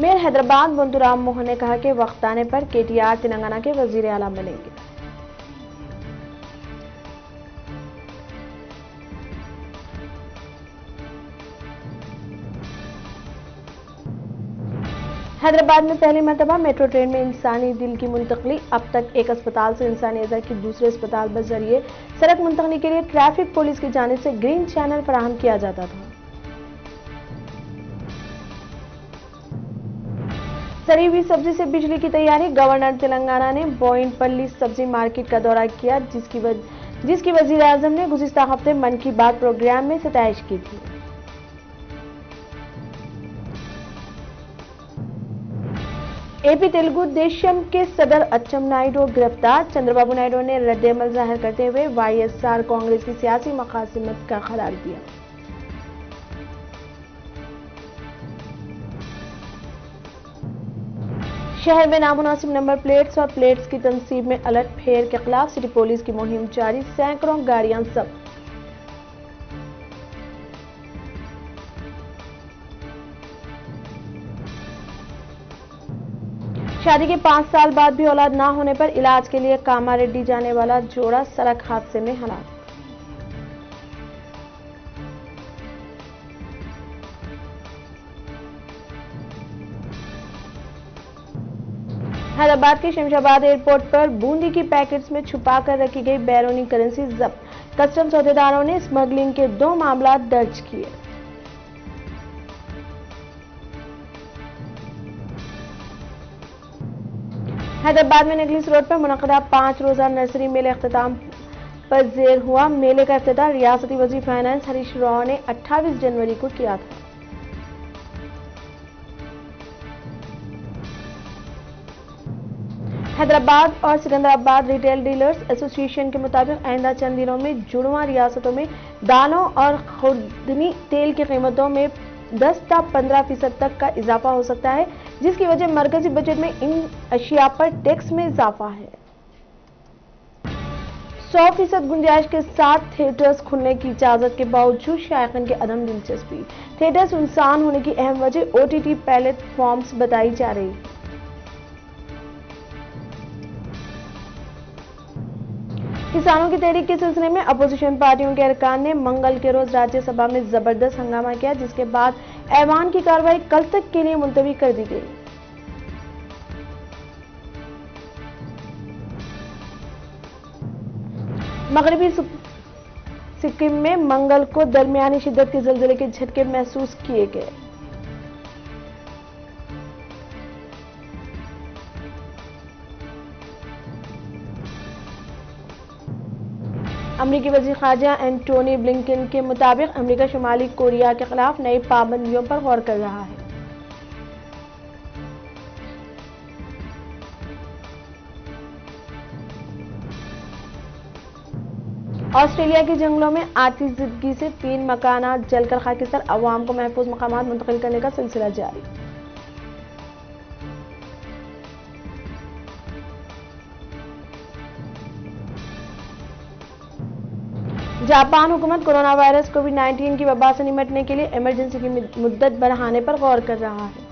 Mayor Hyderabad बंधु राम मोहन ने कहा कि वक्त आने पर केटीआर तेलंगाना के वजीर आला बनेंगे। हैदराबाद में पहली मर्तबा मेट्रो ट्रेन में इंसानी दिल की मुंतकली। अब तक एक अस्पताल से इंसानी अज़ा की दूसरे अस्पताल बजरिए सड़क मुंतकली के लिए ट्रैफिक पुलिस की जानिब से ग्रीन चैनल फराहम किया जाता था। सड़ी हुई सब्जी से बिजली की तैयारी। गवर्नर तेलंगाना ने बोयिनपल्ली सब्जी मार्केट का दौरा किया, जिसकी वजीर आजम ने गुज़िश्ता हफ्ते मन की बात प्रोग्राम में सताइश की थी। एपी तेलुगु देशम के सदर अच्चेन्नायुडू गिरफ्तार। चंद्रबाबू नायडू ने रद्द-ए-अमल जाहिर करते हुए वाईएसआर कांग्रेस की सियासी मकासमत का करार दिया। शहर में नामुनासिब नंबर प्लेट्स और प्लेट्स की तनसीब में उलट फेर के खिलाफ सिटी पुलिस की मुहिम जारी। सैकड़ों गाड़ियां जब्त। शादी के 5 साल बाद भी औलाद ना होने पर इलाज के लिए कामारेड्डी जाने वाला जोड़ा सड़क हादसे में हलाक। हैदराबाद के शमशाबाद एयरपोर्ट पर बूंदी की पैकेट्स में छुपाकर रखी गई बैरूनी करेंसी जब्त। कस्टम्स अहदेदारों ने स्मगलिंग के 2 मामला दर्ज किए। हैदराबाद में नगलीस रोड पर मुनक़दा 5 रोज़ा नर्सरी मेले अख्तिताम पर जेर हुआ। मेले का इफ्तिताह रियासती वज़ीर फाइनेंस हरीश राव ने 28 जनवरी को किया था। हैदराबाद और सिकंदराबाद रिटेल डीलर्स एसोसिएशन के मुताबिक आइंदा चंद दिनों में जुड़वा रियासतों में दालों और खुर्दनी तेल की कीमतों में 10 से 15% तक का इजाफा हो सकता है, जिसकी वजह मरकजी बजट में इन अशिया पर टैक्स में इजाफा है। 100% गुंजाइश के साथ थिएटर्स खुलने की इजाजत के बावजूद शायकीन की अदम दिलचस्पी। थिएटर्स सुनसान होने की अहम वजह OTT प्लेटफॉर्म्स बताई जा रही है। किसानों की तहरीक के सिलसिले में अपोजिशन पार्टियों के अरकान ने मंगल के रोज राज्यसभा में जबरदस्त हंगामा किया, जिसके बाद ऐवान की कार्रवाई कल तक के लिए मुलतवी कर दी गई। मगरबी सिक्किम में मंगल को दरमियानी शिद्दत के ज़लज़ले के झटके महसूस किए गए। अमरीकी वज़ीर ख़ारजा एंटोनी ब्लिंकन के मुताबिक अमरीका शुमाली कोरिया के खिलाफ नई पाबंदियों पर गौर कर रहा है। ऑस्ट्रेलिया के जंगलों में आतिशज़दगी से 3 मकानात जलकर खाकिस्तान। अवाम को महफूज मकामात मुंतकिल करने का सिलसिला जारी। जापान हुकूमत कोरोना वायरस कोविड-19 की वबा से निपटने के लिए इमरजेंसी की मुद्दत बढ़ाने पर गौर कर रहा है।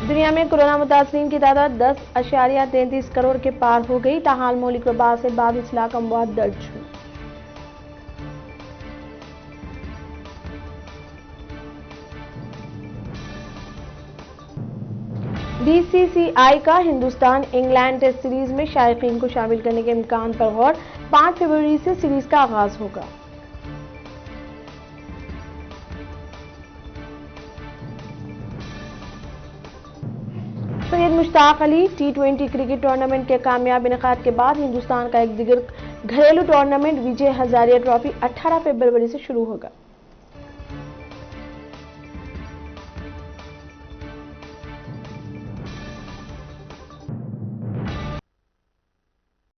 दुनिया में कोरोना मुतासरीन की तादाद 10.33 करोड़ के पार हो गई। ताहाल मौलिक वबा से 22 लाख अमवात दर्ज हुई। BCCI का हिंदुस्तान इंग्लैंड टेस्ट सीरीज में शायकीन को शामिल करने के इम्कान पर गौर। 5 फरवरी से सीरीज का आगाज होगा। Syed Mushtaq Ali T20 cricket tournament के कामयाब इनेकाद के बाद हिंदुस्तान का एक दिगर घरेलू टूर्नामेंट विजय हजारिया ट्रॉफी 18 फरवरी से शुरू होगा।